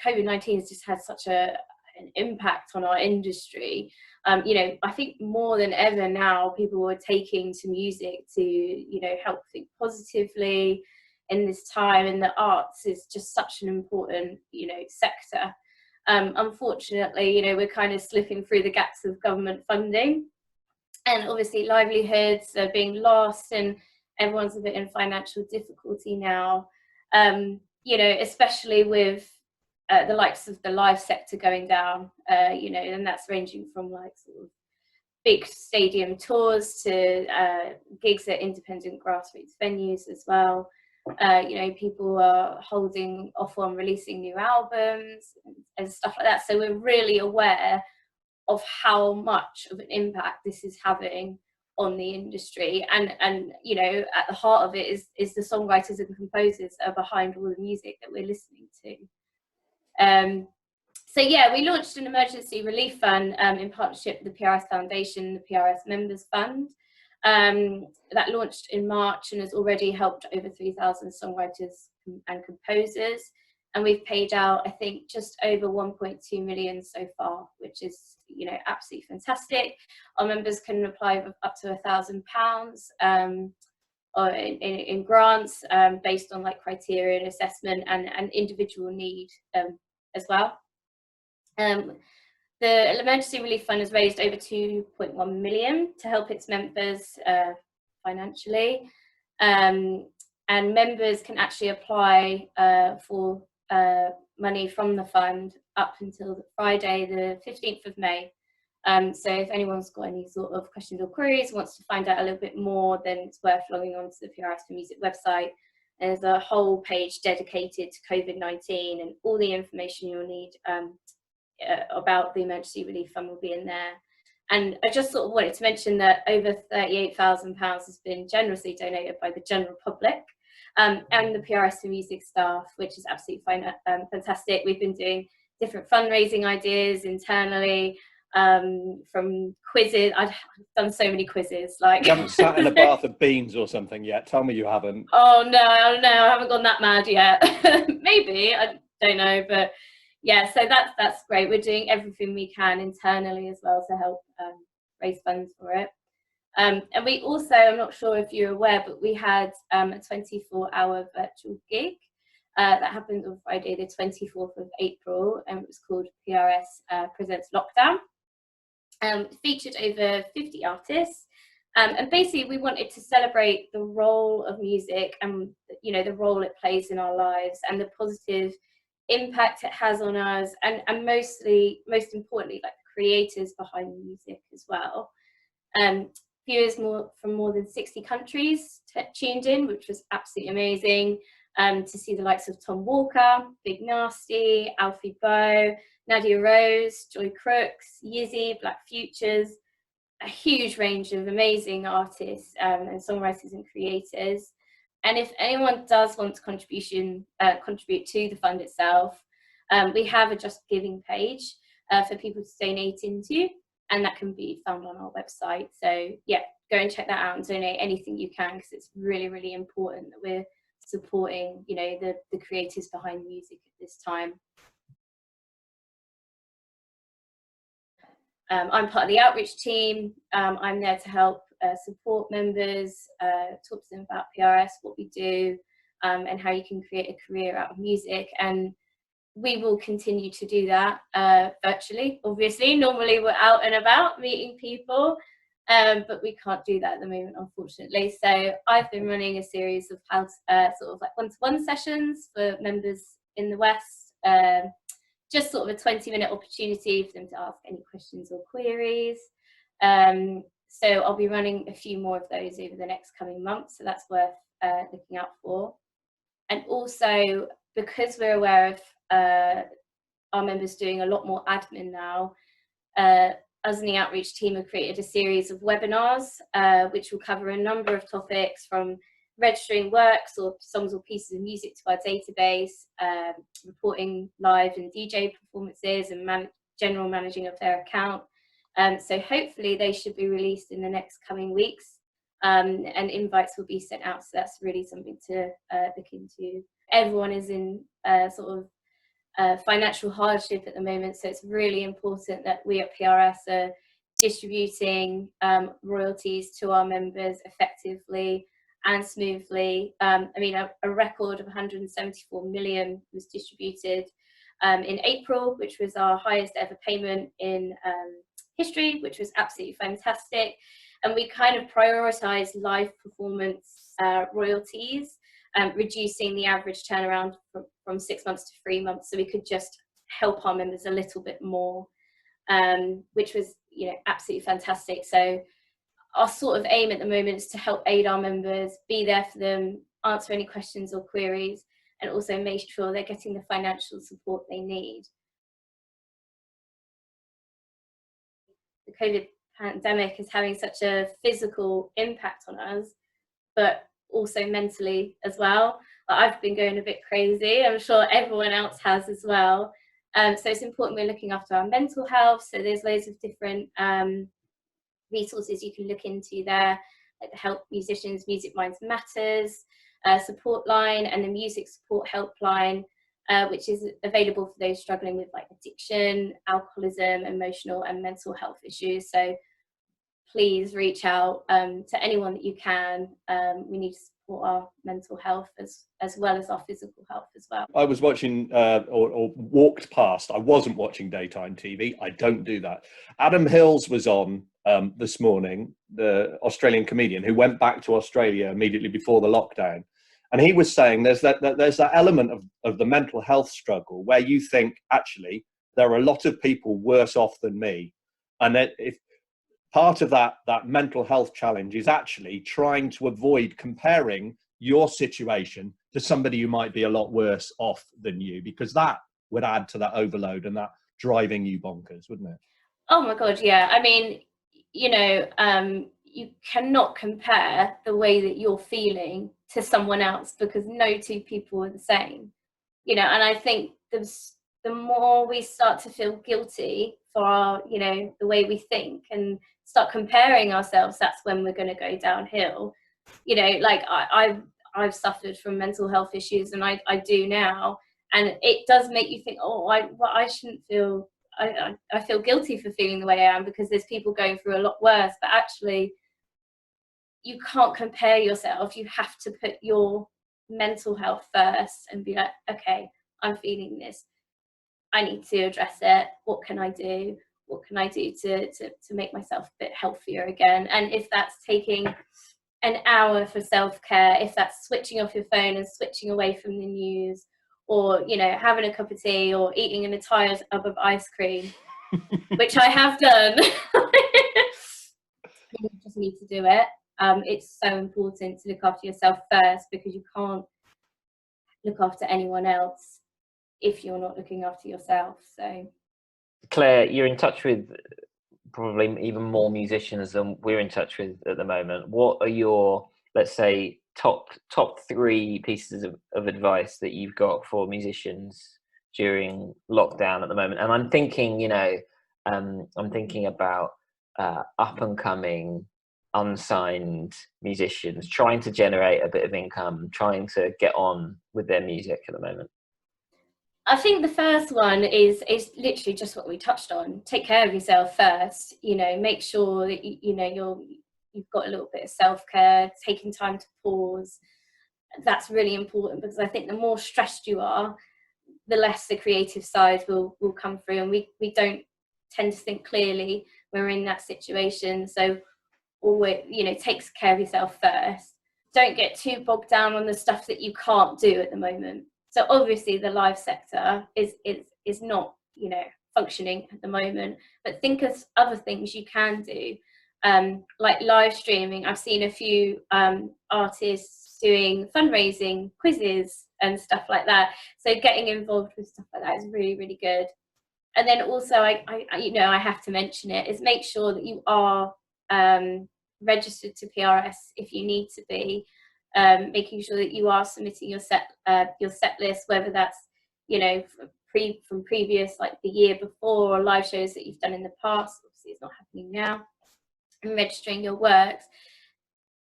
COVID-19 has just had such an impact on our industry. You know, I think more than ever now, people are taking to music to, you know, help think positively in this time, and the arts is just such an important, you know, sector. Unfortunately, you know, we're kind of slipping through the gaps of government funding, and obviously livelihoods are being lost, and everyone's a bit in financial difficulty now. You know, especially with the likes of the live sector going down, you know, and that's ranging from like sort of big stadium tours to gigs at independent grassroots venues as well. You know, people are holding off on releasing new albums and stuff like that. So we're really aware of how much of an impact this is having on the industry, and you know, at the heart of it is the songwriters and composers that are behind all the music that we're listening to. So yeah, we launched an emergency relief fund in partnership with the PRS Foundation, the PRS Members Fund, that launched in March and has already helped over 3,000 songwriters and composers. And we've paid out, I think, just over 1.2 million so far, which is, you know, absolutely fantastic. Our members can apply for up to £1,000 or in grants based on like criteria and assessment and individual need as well. The Emergency Relief Fund has raised over 2.1 million to help its members financially, and members can actually apply for money from the fund up until Friday the 15th of May. So if anyone's got any sort of questions or queries, wants to find out a little bit more, then it's worth logging on to the PRS for Music website. There's a whole page dedicated to COVID-19, and all the information you'll need about the Emergency Relief Fund will be in there. And I just sort of wanted to mention that over £38,000 has been generously donated by the general public and the PRS for Music staff, which is absolutely fantastic. We've been doing different fundraising ideas internally, from quizzes. I've done so many quizzes. Like, you haven't sat in a bath of beans or something yet? Tell me you haven't. Oh no, I haven't gone that mad yet. Maybe, I don't know, but yeah, so that's great. We're doing everything we can internally as well to help raise funds for it. And we also, I'm not sure if you're aware, but we had a 24-hour virtual gig that happened on Friday the 24th of April, and it was called PRS Presents Lockdown. Featured over 50 artists, and basically we wanted to celebrate the role of music and, you know, the role it plays in our lives and the positive impact it has on us, and most importantly, like the creators behind the music as well. Viewers from more than 60 countries tuned in, which was absolutely amazing. To see the likes of Tom Walker, Big Nasty, Alfie Bow, Nadia Rose, Joy Crooks, Yizzy, Black Futures, a huge range of amazing artists and songwriters and creators. And if anyone does want to contribute to the fund itself, we have a Just Giving page for people to donate into, and that can be found on our website. So yeah, go and check that out and donate anything you can, because it's really, really important that we're supporting, you know, the creators behind music at this time. I'm part of the outreach team. I'm there to help support members, talk to them about PRS, what we do, and how you can create a career out of music. And we will continue to do that virtually, obviously. Normally we're out and about meeting people, but we can't do that at the moment, unfortunately. So I've been running a series of sort of like one-to-one sessions for members in the West, just sort of a 20-minute opportunity for them to ask any questions or queries. So I'll be running a few more of those over the next coming months, so that's worth looking out for. And also, because we're aware of our members doing a lot more admin now, us and the outreach team have created a series of webinars which will cover a number of topics, from registering works or songs or pieces of music to our database, reporting live and DJ performances, and general managing of their account. So hopefully they should be released in the next coming weeks, and invites will be sent out. So that's really something to look into. Everyone is in sort of financial hardship at the moment, so it's really important that we at PRS are distributing royalties to our members effectively and smoothly. I mean, a record of 174 million was distributed in April, which was our highest ever payment in history, which was absolutely fantastic. And we kind of prioritised live performance royalties, reducing the average turnaround from 6 months to 3 months, so we could just help our members a little bit more, which was, you know, absolutely fantastic. So our sort of aim at the moment is to help aid our members, be there for them, answer any questions or queries, and also make sure they're getting the financial support they need. The COVID pandemic is having such a physical impact on us, but also mentally as well. I've been going a bit crazy. I'm sure everyone else has as well. So it's important we're looking after our mental health. So there's loads of different resources you can look into there, like the Help Musicians Music Minds Matters support line, and the Music Support Helpline, which is available for those struggling with like addiction, alcoholism, emotional and mental health issues. So please reach out to anyone that you can. We need to support our mental health as well as our physical health as well. I was watching or walked past. I wasn't watching daytime TV. I don't do that. Adam Hills was on this morning, the Australian comedian who went back to Australia immediately before the lockdown. And he was saying there's that element of the mental health struggle where you think, actually, there are a lot of people worse off than me. And that if part of that mental health challenge is actually trying to avoid comparing your situation to somebody who might be a lot worse off than you, because that would add to that overload and that driving you bonkers, wouldn't it? Oh my God, yeah. I mean, you know, you cannot compare the way that you're feeling to someone else, because no two people are the same, you know. And I think the more we start to feel guilty for our, you know, the way we think and start comparing ourselves, that's when we're going to go downhill. You know, like I've suffered from mental health issues, and I do now, and it does make you think, oh, I shouldn't feel, I feel guilty for feeling the way I am, because there's people going through a lot worse. But actually, you can't compare yourself. You have to put your mental health first and be like, okay, I'm feeling this, I need to address it. What can I do? What can I do to make myself a bit healthier again? And if that's taking an hour for self-care, if that's switching off your phone and switching away from the news, or, you know, having a cup of tea or eating an entire tub of ice cream, which I have done, you just need to do it. It's so important to look after yourself first, because you can't look after anyone else if you're not looking after yourself. So Claire, you're in touch with probably even more musicians than we're in touch with at the moment. What are your, let's say, top 3 pieces of advice that you've got for musicians during lockdown at the moment? And I'm thinking, you know, I'm thinking about up and coming unsigned musicians trying to generate a bit of income, trying to get on with their music at the moment. I think the first one is literally just what we touched on. Take care of yourself first. You know, make sure that you know you've got a little bit of self-care, taking time to pause. That's really important, because I think the more stressed you are, the less the creative side will come through, and we don't tend to think clearly when we're in that situation. So always, you know, take care of yourself first. Don't get too bogged down on the stuff that you can't do at the moment. So obviously the live sector is not, you know, functioning at the moment, but think of other things you can do, like live streaming. I've seen a few artists doing fundraising quizzes and stuff like that. So getting involved with stuff like that is really, really good. And then also, I you know, I have to mention it, is make sure that you are registered to PRS if you need to be. Making sure that you are submitting your set list, whether that's, you know, from previous, like the year before, or live shows that you've done in the past. Obviously it's not happening now. And registering your works.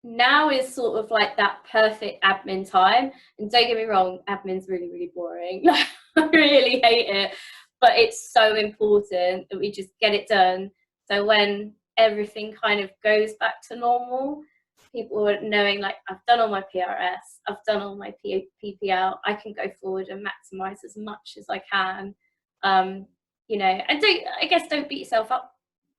now is sort of like that perfect admin time. And don't get me wrong, admin's really, really boring. Like, I really hate it, but it's so important that we just get it done. So when everything kind of goes back to normal, people are knowing, like, I've done all my PRS, I've done all my PPL, I can go forward and maximize as much as I can. You know, and don't beat yourself up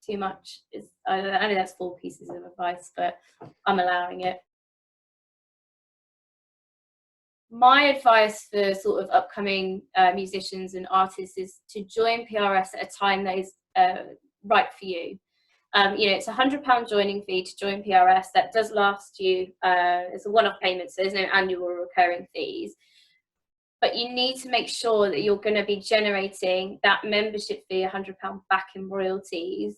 too much. I know that's 4 pieces of advice, but I'm allowing it. My advice for sort of upcoming musicians and artists is to join PRS at a time that is right for you. You know, it's £100 joining fee to join PRS. That does last you, it's a one-off payment, so there's no annual or recurring fees. But you need to make sure that you're going to be generating that membership fee, £100 back in royalties,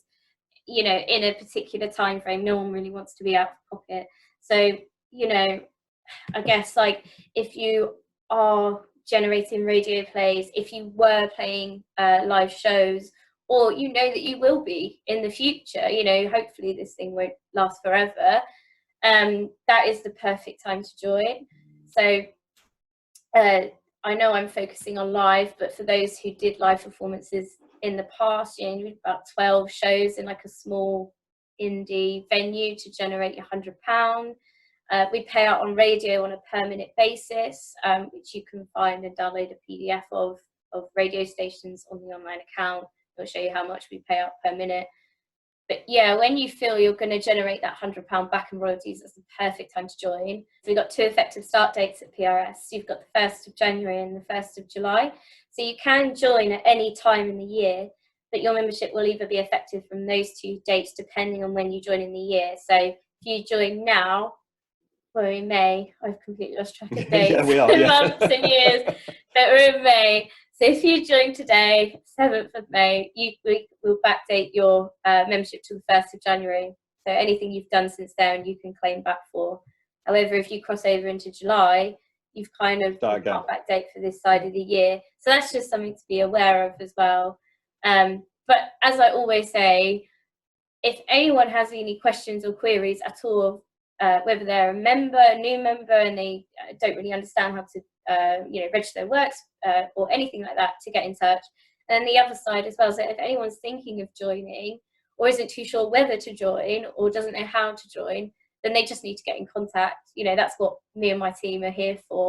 you know, in a particular time frame. No one really wants to be out of pocket. So, you know, I guess, like, if you are generating radio plays, if you were playing live shows, or you know that you will be in the future, you know, hopefully this thing won't last forever, that is the perfect time to join. So I know I'm focusing on live, but for those who did live performances in the past, you know, you did about 12 shows in like a small indie venue to generate your £100. We pay out on radio on a per minute basis, which you can find and download a PDF of radio stations on the online account. It'll show you how much we pay out per minute. But yeah, when you feel you're going to generate that £100 back in royalties, that's the perfect time to join. So we've got 2 effective start dates at PRS. You've got the 1st of January and the 1st of July. So you can join at any time in the year, but your membership will either be effective from those 2 dates depending on when you join in the year. So if you join now, we're in May. I've completely lost track of dates. Yeah, we are, yeah. Months and years, but we're in May. So if you join today, 7th of May, we will backdate your membership to the 1st of January. So anything you've done since then, you can claim back for. However, if you cross over into July, you've kind of can't backdate for this side of the year. So that's just something to be aware of as well. But as I always say, if anyone has any questions or queries at all, whether they're a new member, and they don't really understand how to you know, register their works or anything like that, to get in touch. And then the other side as well, so if anyone's thinking of joining or isn't too sure whether to join or doesn't know how to join, then they just need to get in contact. You know, that's what me and my team are here for.